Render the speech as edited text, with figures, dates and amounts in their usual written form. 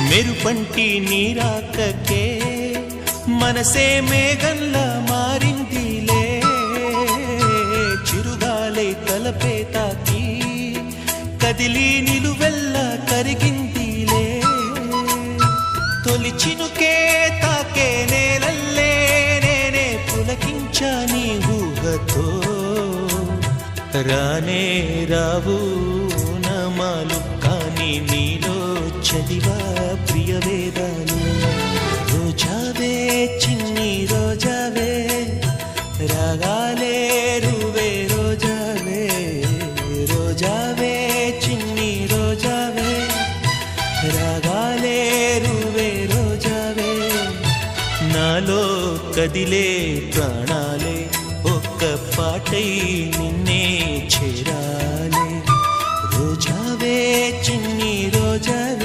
మెరుపంటి నీరాకకే మనసే మేఘంలా మారిందిలే, చిరుగాలై తలపే తాకి కదిలి నిలువెల్లా కరిగిందిలే, తొలి చినుకే తాకే నేలల్లే నేనే పులకించా నీ ఊహతో, రానే రావు నమాలు కానీ నీలో చదివా ప్రియ వేదాలు. రోజావే చిన్ని రోజావే రాగాలే రువే రోజావే, రోజావే చిన్ని రోజావే రాగాలే రువే రోజావే, నాలో కదిలే ప్రాణాలే ఒక్క పాటై నిన్నే చేరాలే. రోజావే చిన్ని రోజావే